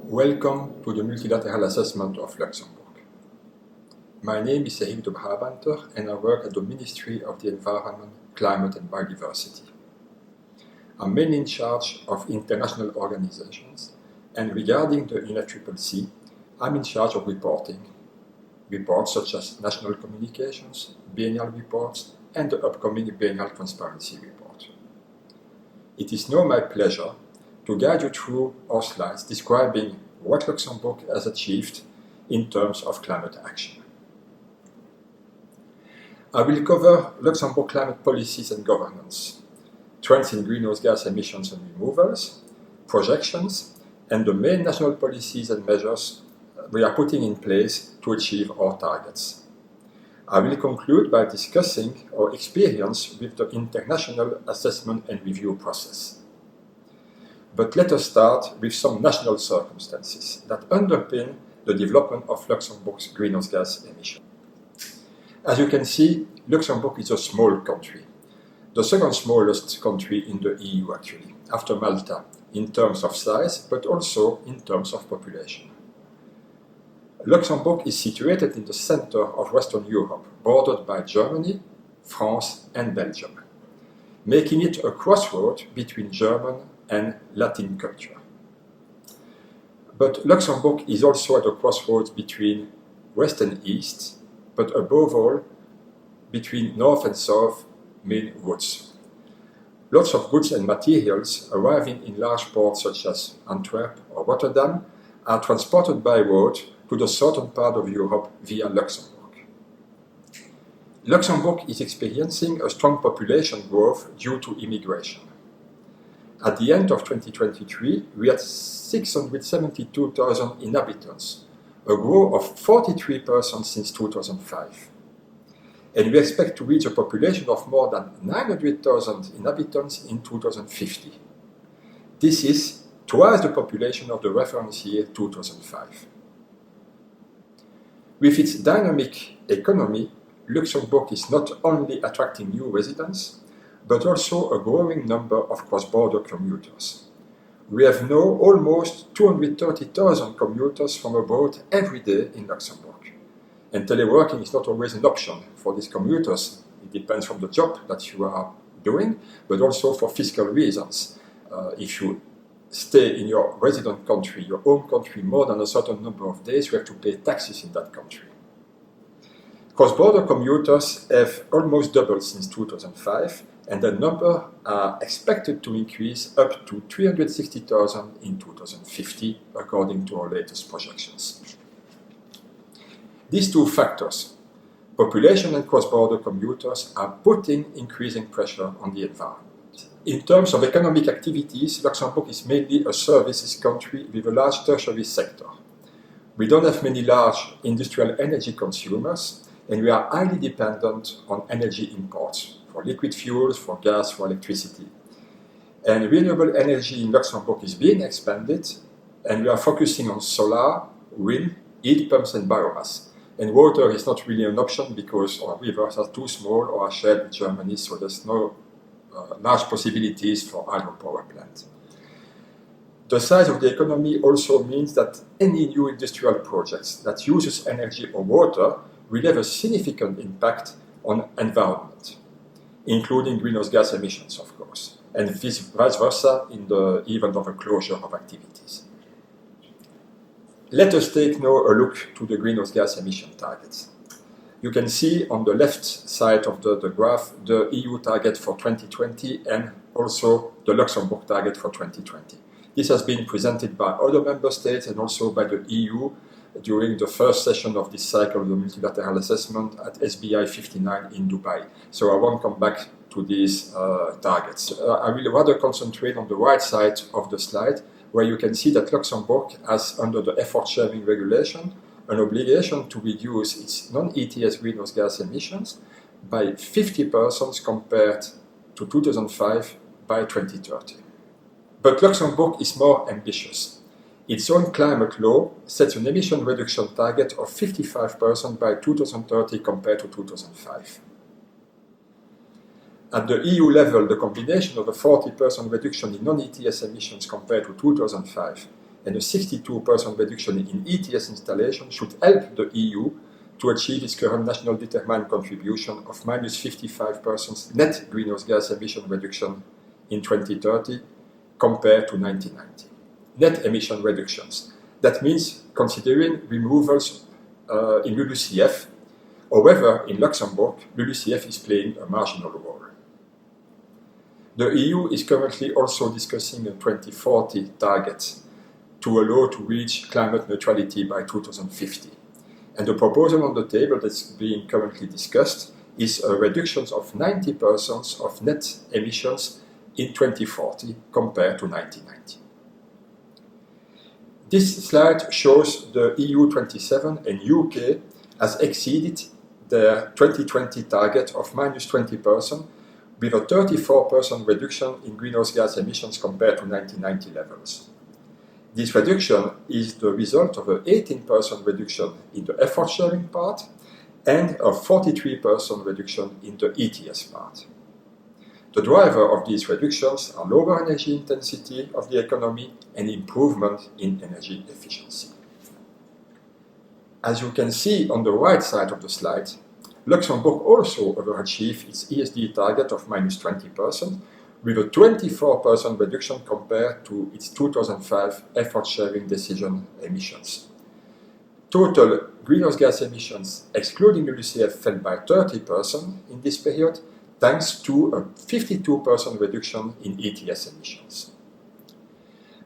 Welcome to the multilateral assessment of Luxembourg. My name is Eric de Brabanter and I work at the Ministry of the Environment, Climate and Biodiversity. I'm mainly in charge of international organizations, and regarding the UNFCCC, I'm in charge of reporting. Reports such as national communications, biennial reports, and the upcoming biennial transparency report. It is now my pleasure to guide you through our slides describing what Luxembourg has achieved in terms of climate action. I will cover Luxembourg climate policies and governance, trends in greenhouse gas emissions and removals, projections, and the main national policies and measures we are putting in place to achieve our targets. I will conclude by discussing our experience with the international assessment and review process. But let us start with some national circumstances that underpin the development of Luxembourg's greenhouse gas emissions. As you can see, Luxembourg is a small country, the second smallest country in the EU actually, after Malta, in terms of size, but also in terms of population. Luxembourg is situated in the center of Western Europe, bordered by Germany, France, and Belgium, making it a crossroad between German and Latin culture. But Luxembourg is also at a crossroads between West and East, but above all, between North and South main routes. Lots of goods and materials arriving in large ports such as Antwerp or Rotterdam are transported by road to the southern part of Europe via Luxembourg. Luxembourg is experiencing a strong population growth due to immigration. At the end of 2023, we had 672,000 inhabitants, a growth of 43% since 2005. And we expect to reach a population of more than 900,000 inhabitants in 2050. This is twice the population of the reference year 2005. With its dynamic economy, Luxembourg is not only attracting new residents, but also a growing number of cross-border commuters. We have now almost 230,000 commuters from abroad every day in Luxembourg. And teleworking is not always an option for these commuters. It depends on the job that you are doing, but also for fiscal reasons. If you stay in your resident country, your home country, more than a certain number of days, you have to pay taxes in that country. Cross-border commuters have almost doubled since 2005, and the number are expected to increase up to 360,000 in 2050, according to our latest projections. These two factors, population and cross-border commuters, are putting increasing pressure on the environment. In terms of economic activities, Luxembourg is mainly a services country with a large tertiary sector. We don't have many large industrial energy consumers, and we are highly dependent on energy imports for liquid fuels, for gas, for electricity. And renewable energy in Luxembourg is being expanded, and we are focusing on solar, wind, heat pumps, and biomass. And water is not really an option because our rivers are too small or are shared with Germany, so there's no large possibilities for hydropower plants. The size of the economy also means that any new industrial projects that uses energy or water will have a significant impact on environment, including greenhouse gas emissions, of course, and vice versa in the event of a closure of activities. Let us take now a look to the greenhouse gas emission targets. You can see on the left side of the graph the EU target for 2020 and also the Luxembourg target for 2020. This has been presented by other member states and also by the EU during the first session of this cycle of the multilateral assessment at SBI61 in Dubai. So I won't come back to these targets. I will rather concentrate on the right side of the slide, where you can see that Luxembourg has, under the effort sharing regulation, an obligation to reduce its non-ETS greenhouse gas emissions by 50% compared to 2005 by 2030. But Luxembourg is more ambitious. Its own climate law sets an emission reduction target of 55% by 2030 compared to 2005. At the EU level, the combination of a 40% reduction in non-ETS emissions compared to 2005 and a 62% reduction in ETS installation should help the EU to achieve its current national determined contribution of minus 55% net greenhouse gas emission reduction in 2030 compared to 1990. Net emission reductions. That means considering removals in LULUCF. However, in Luxembourg, LULUCF is playing a marginal role. The EU is currently also discussing a 2040 target to allow to reach climate neutrality by 2050. And the proposal on the table that's being currently discussed is a reduction of 90% of net emissions in 2040 compared to 1990. This slide shows the EU 27 and UK has exceeded their 2020 target of minus 20% with a 34% reduction in greenhouse gas emissions compared to 1990 levels. This reduction is the result of an 18% reduction in the effort sharing part and a 43% reduction in the ETS part. The driver of these reductions are lower energy intensity of the economy and improvement in energy efficiency. As you can see on the right side of the slide, Luxembourg also overachieved its ESD target of minus 20%, with a 24% reduction compared to its 2005 effort-sharing decision emissions. Total greenhouse gas emissions, excluding LULUCF, fell by 30% in this period, thanks to a 52% reduction in ETS emissions.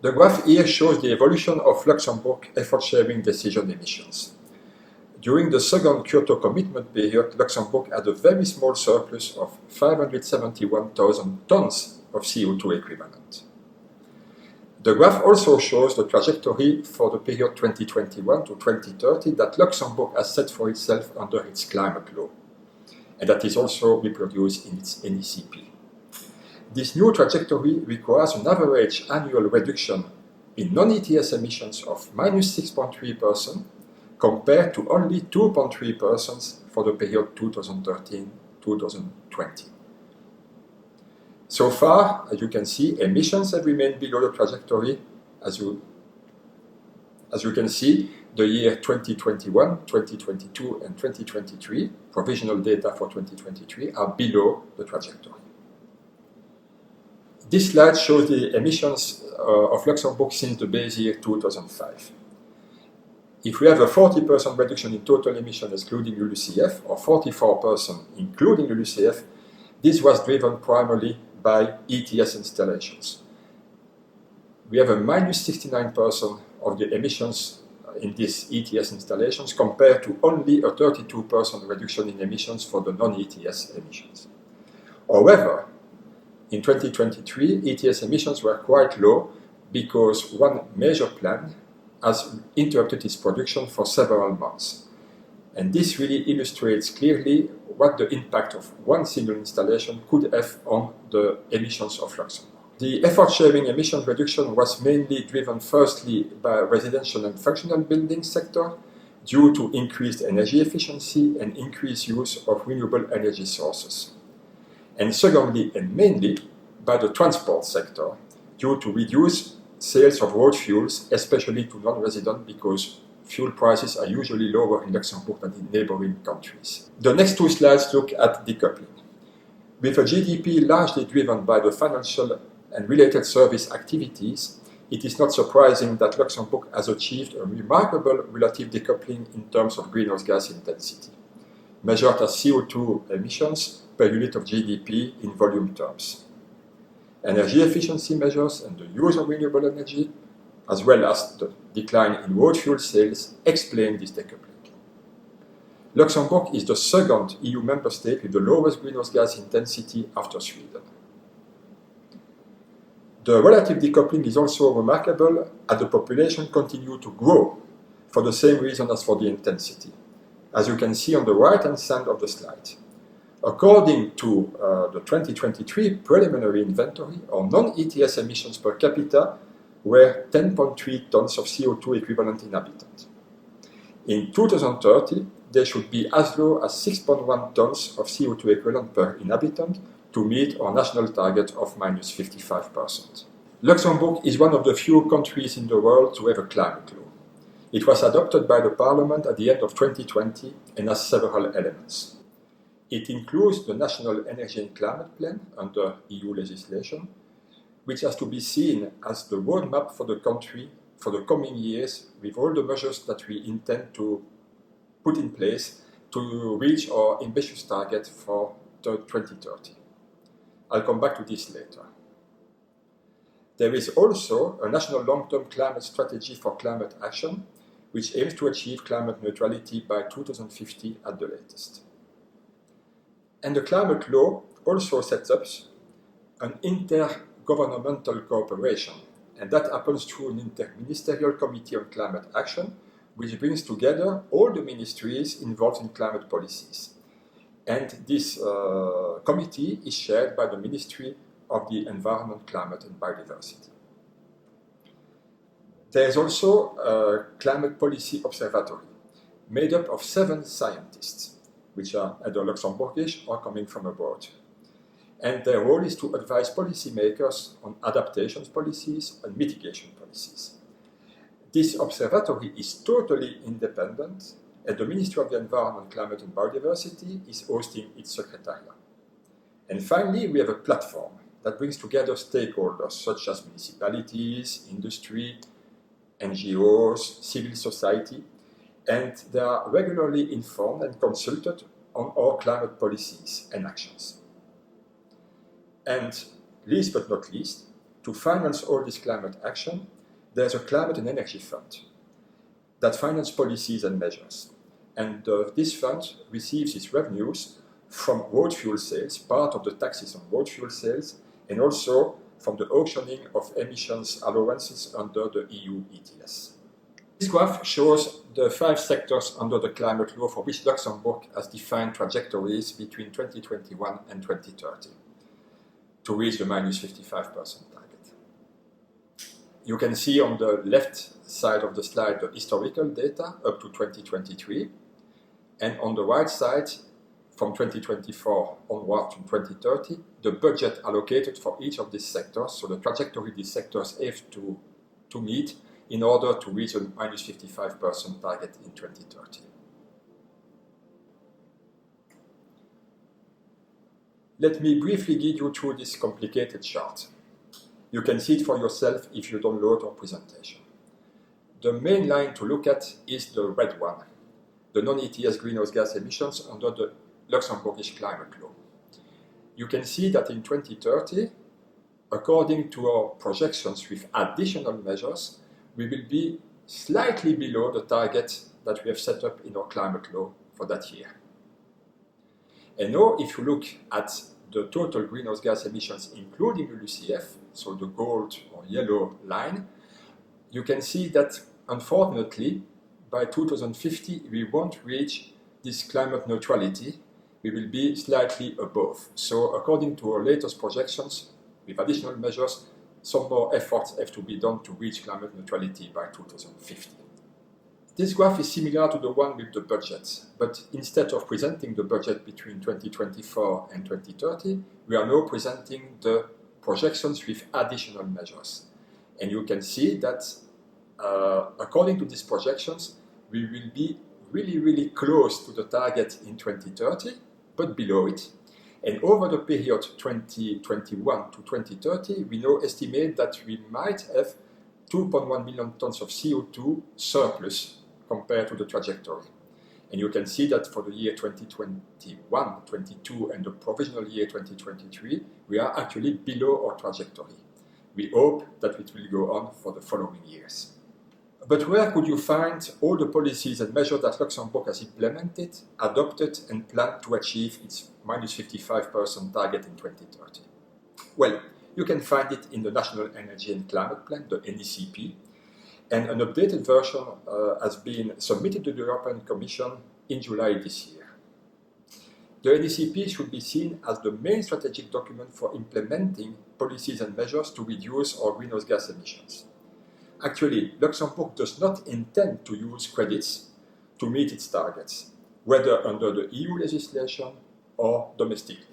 The graph here shows the evolution of Luxembourg effort-sharing decision emissions. During the second Kyoto commitment period, Luxembourg had a very small surplus of 571,000 tons of CO2 equivalent. The graph also shows the trajectory for the period 2021 to 2030 that Luxembourg has set for itself under its climate law, and that is also reproduced in its NECP. This new trajectory requires an average annual reduction in non-ETS emissions of minus 6.3%, compared to only 2.3% for the period 2013-2020. So far, as you can see, emissions have remained below the trajectory. As you can see, the year 2021, 2022, and 2023, provisional data for 2023, are below the trajectory. This slide shows the emissions of Luxembourg since the base year 2005. If we have a 40% reduction in total emission excluding LULUCF, or 44% including LULUCF, this was driven primarily by ETS installations. We have a minus 69% of the emissions in these ETS installations compared to only a 32% reduction in emissions for the non-ETS emissions. However, in 2023, ETS emissions were quite low because one major plant has interrupted its production for several months. And this really illustrates clearly what the impact of one single installation could have on the emissions of Luxembourg. The effort-sharing emission reduction was mainly driven firstly by residential and functional building sector due to increased energy efficiency and increased use of renewable energy sources. And secondly, and mainly, by the transport sector due to reduced sales of road fuels, especially to non-residents, because fuel prices are usually lower in Luxembourg than in neighboring countries. The next two slides look at decoupling. With a GDP largely driven by the financial and related service activities, it is not surprising that Luxembourg has achieved a remarkable relative decoupling in terms of greenhouse gas intensity, measured as CO2 emissions per unit of GDP in volume terms. Energy efficiency measures and the use of renewable energy, as well as the decline in road fuel sales, explain this decoupling. Luxembourg is the second EU member state with the lowest greenhouse gas intensity after Sweden. The relative decoupling is also remarkable as the population continues to grow for the same reason as for the intensity, as you can see on the right-hand side of the slide. According to the 2023 preliminary inventory, our non-ETS emissions per capita were 10.3 tons of CO2 equivalent inhabitant. In 2030, they should be as low as 6.1 tons of CO2 equivalent per inhabitant to meet our national target of minus 55%. Luxembourg is one of the few countries in the world to have a climate law. It was adopted by the Parliament at the end of 2020 and has several elements. It includes the National Energy and Climate Plan under EU legislation, which has to be seen as the roadmap for the country for the coming years with all the measures that we intend to put in place to reach our ambitious target for 2030. I'll come back to this later. There is also a national long-term climate strategy for climate action, which aims to achieve climate neutrality by 2050 at the latest. And the climate law also sets up an intergovernmental cooperation, and that happens through an interministerial committee on climate action, which brings together all the ministries involved in climate policies. And this committee is chaired by the Ministry of the Environment, Climate and Biodiversity. There is also a climate policy observatory made up of 7 scientists, which are either Luxembourgish or coming from abroad. And their role is to advise policymakers on adaptation policies and mitigation policies. This observatory is totally independent, and the Ministry of the Environment, Climate and Biodiversity is hosting its secretariat. And finally, we have a platform that brings together stakeholders such as municipalities, industry, NGOs, civil society, and they are regularly informed and consulted on our climate policies and actions. And last but not least, to finance all this climate action, there's a climate and energy fund that finances policies and measures. And this fund receives its revenues from road fuel sales, part of the taxes on road fuel sales, and also from the auctioning of emissions allowances under the EU ETS. This graph shows the 5 sectors under the climate law for which Luxembourg has defined trajectories between 2021 and 2030 to reach the minus 55% target. You can see on the left side of the slide the historical data up to 2023, and on the right side, from 2024 onward to 2030, the budget allocated for each of these sectors, so the trajectory these sectors have to meet in order to reach a minus 55% target in 2030. Let me briefly guide you through this complicated chart. You can see it for yourself if you download our presentation. The main line to look at is the red one, the non-ETS greenhouse gas emissions under the Luxembourgish climate law. You can see that in 2030, according to our projections with additional measures, we will be slightly below the target that we have set up in our climate law for that year. And now, if you look at the total greenhouse gas emissions, including LULUCF, so the gold or yellow line, you can see that, unfortunately, by 2050, we won't reach this climate neutrality. We will be slightly above. So, according to our latest projections, with additional measures, some more efforts have to be done to reach climate neutrality by 2050. This graph is similar to the one with the budget, but instead of presenting the budget between 2024 and 2030, we are now presenting the projections with additional measures. And you can see that according to these projections, we will be really close to the target in 2030, but below it. And over the period 2021 to 2030, we now estimate that we might have 2.1 million tons of CO2 surplus compared to the trajectory. And you can see that for the year 2021, 22, and the provisional year 2023, we are actually below our trajectory. We hope that it will go on for the following years. But where could you find all the policies and measures that Luxembourg has implemented, adopted, and planned to achieve its minus 55% target in 2030? Well, you can find it in the National Energy and Climate Plan, the NECP, and an updated version has been submitted to the European Commission in July this year. The NECP should be seen as the main strategic document for implementing policies and measures to reduce our greenhouse gas emissions. Actually, Luxembourg does not intend to use credits to meet its targets, whether under the EU legislation or domestically.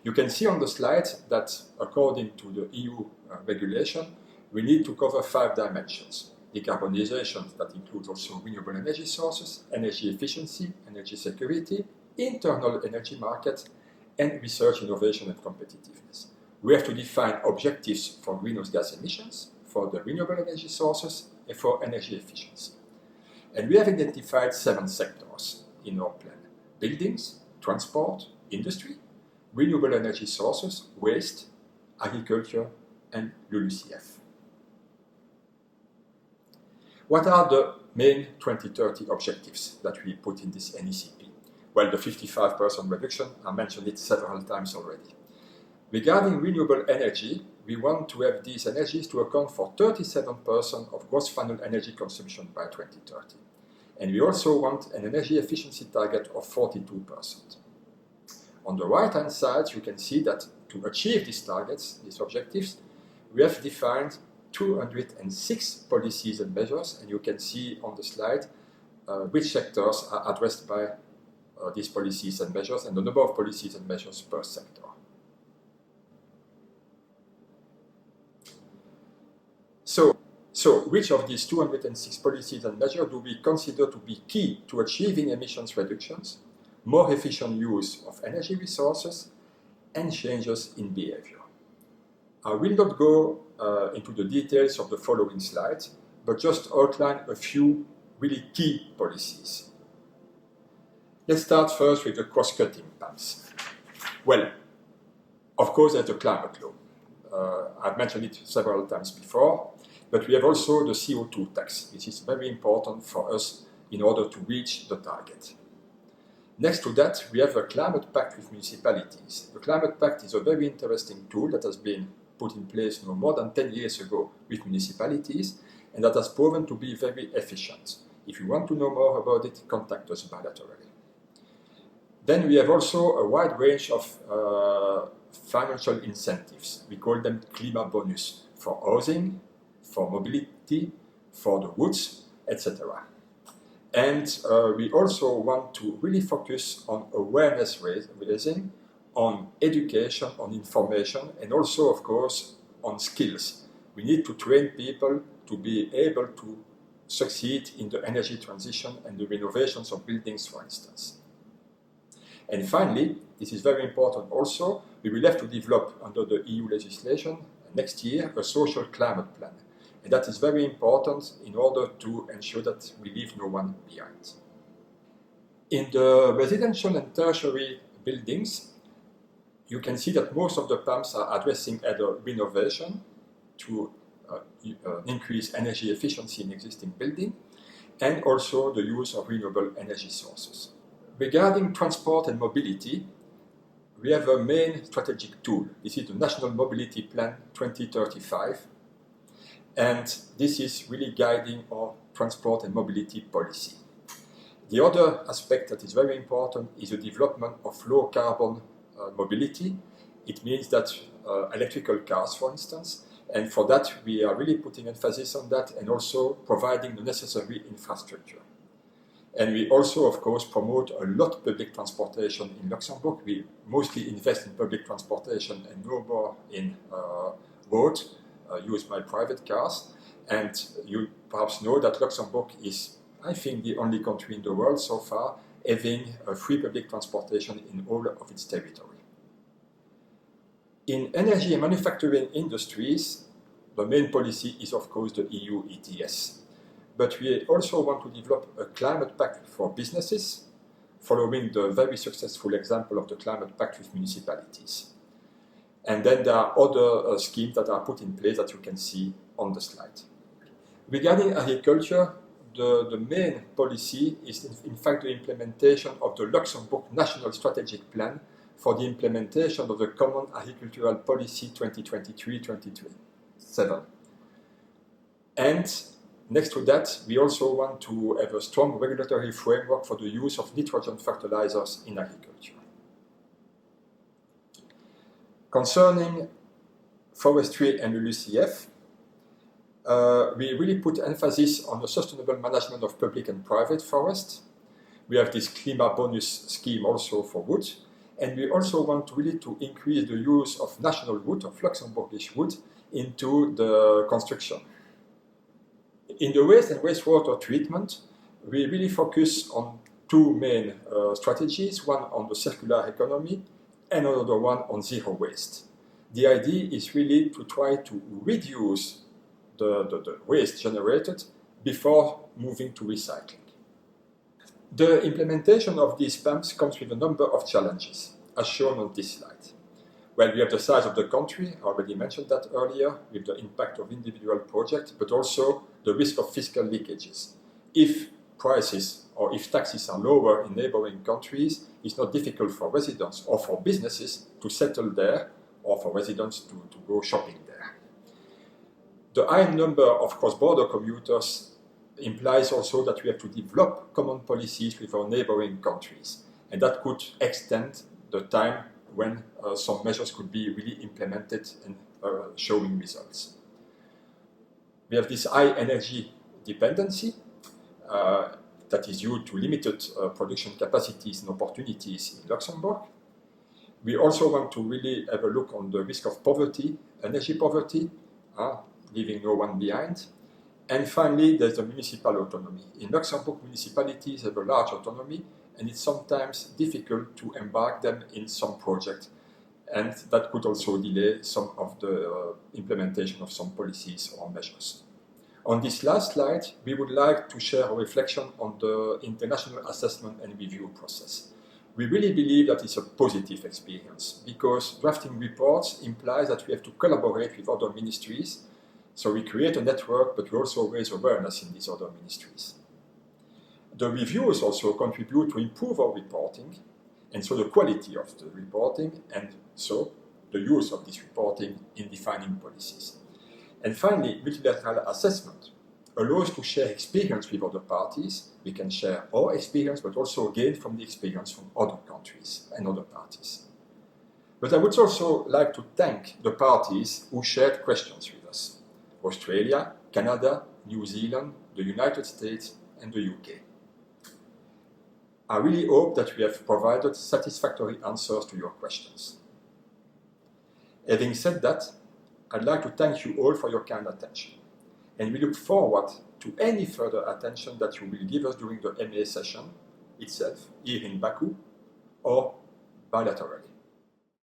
You can see on the slide that according to the EU regulation, we need to cover 5 dimensions. Decarbonization, that includes also renewable energy sources, energy efficiency, energy security, internal energy market, and research, innovation, and competitiveness. We have to define objectives for greenhouse gas emissions, for the renewable energy sources, and for energy efficiency. And we have identified 7 sectors in our plan: buildings, transport, industry, renewable energy sources, waste, agriculture, and LULUCF. What are the main 2030 objectives that we put in this NECP? Well, the 55% reduction, I mentioned it several times already. Regarding renewable energy, we want to have these energies to account for 37% of gross final energy consumption by 2030. And we also want an energy efficiency target of 42%. On the right-hand side, you can see that to achieve these targets, these objectives, we have defined 206 policies and measures, and you can see on the slide which sectors are addressed by these policies and measures, and the number of policies and measures per sector. So which of these 206 policies and measures do we consider to be key to achieving emissions reductions, more efficient use of energy resources, and changes in behavior? I will not go into the details of the following slides, but just outline a few really key policies. Let's start first with the cross-cutting PAMs. Well, of course, there's the climate law. I've mentioned it several times before, but we have also the CO2 tax, which is very important for us in order to reach the target. Next to that, we have a climate pact with municipalities. The climate pact is a very interesting tool that has been put in place more than 10 years ago with municipalities, and that has proven to be very efficient. If you want to know more about it, contact us bilaterally. Then we have also a wide range of financial incentives. We call them climat bonus for housing, for mobility, for the woods, etc. And we also want to really focus on awareness raising, on education, on information, and also, of course, on skills. We need to train people to be able to succeed in the energy transition and the renovations of buildings, for instance. And finally, this is very important also, we will have to develop under the EU legislation next year a social climate plan. And that is very important in order to ensure that we leave no one behind. In the residential and tertiary buildings, you can see that most of the PAMs are addressing either renovation to increase energy efficiency in existing buildings, and also the use of renewable energy sources. Regarding transport and mobility, we have a main strategic tool. This is the National Mobility Plan 2035, and this is really guiding our transport and mobility policy. The other aspect that is very important is the development of low-carbon mobility. It means that electrical cars, for instance, and for that we are really putting emphasis on that and also providing the necessary infrastructure. And we also, of course, promote a lot public transportation in Luxembourg. We mostly invest in public transportation and no more in road used by private cars. And you perhaps know that Luxembourg is, I think, the only country in the world so far having free public transportation in all of its territory. In energy and manufacturing industries, the main policy is, of course, the EU ETS. But we also want to develop a climate pact for businesses, following the very successful example of the climate pact with municipalities. And then there are other schemes that are put in place that you can see on the slide. Regarding agriculture, the main policy is in fact the implementation of the Luxembourg National Strategic Plan for the implementation of the Common Agricultural Policy 2023-2027. And next to that, we also want to have a strong regulatory framework for the use of nitrogen fertilizers in agriculture. Concerning forestry and LULUCF, we really put emphasis on the sustainable management of public and private forests. We have this climat bonus scheme also for wood, And we also want really to increase the use of national wood, of Luxembourgish wood, into the construction. In the waste and wastewater treatment, we really focus on two main strategies, one on the circular economy and another one on zero waste. The idea is really to try to reduce the waste generated before moving to recycling. The implementation of these pumps comes with a number of challenges, as shown on this slide. Well, we have the size of the country, I already mentioned that earlier, with the impact of individual projects, but also the risk of fiscal leakages. If prices or if taxes are lower in neighboring countries, it's not difficult for residents or for businesses to settle there or for residents to go shopping there. The high number of cross-border commuters implies also that we have to develop common policies with our neighboring countries, and that could extend the time when some measures could be really implemented and showing results. We have this high energy dependency that is due to limited production capacities and opportunities in Luxembourg. We also want to really have a look on the risk of poverty, energy poverty, leaving no one behind. And finally, there's the municipal autonomy. In Luxembourg, municipalities have a large autonomy, and it's sometimes difficult to embark them in some project, and that could also delay some of the implementation of some policies or measures. On this last slide, we would like to share a reflection on the international assessment and review process. We really believe that it's a positive experience, because drafting reports implies that we have to collaborate with other ministries. So we create a network, but we also raise awareness in these other ministries. The reviews also contribute to improve our reporting, and so the quality of the reporting, and so the use of this reporting in defining policies. And finally, multilateral assessment allows to share experience with other parties. We can share our experience, but also gain from the experience from other countries and other parties. But I would also like to thank the parties who shared questions with us. Australia, Canada, New Zealand, the United States, and the UK. I really hope that we have provided satisfactory answers to your questions. Having said that, I'd like to thank you all for your kind attention, and we look forward to any further attention that you will give us during the MA session itself, here in Baku, or bilaterally.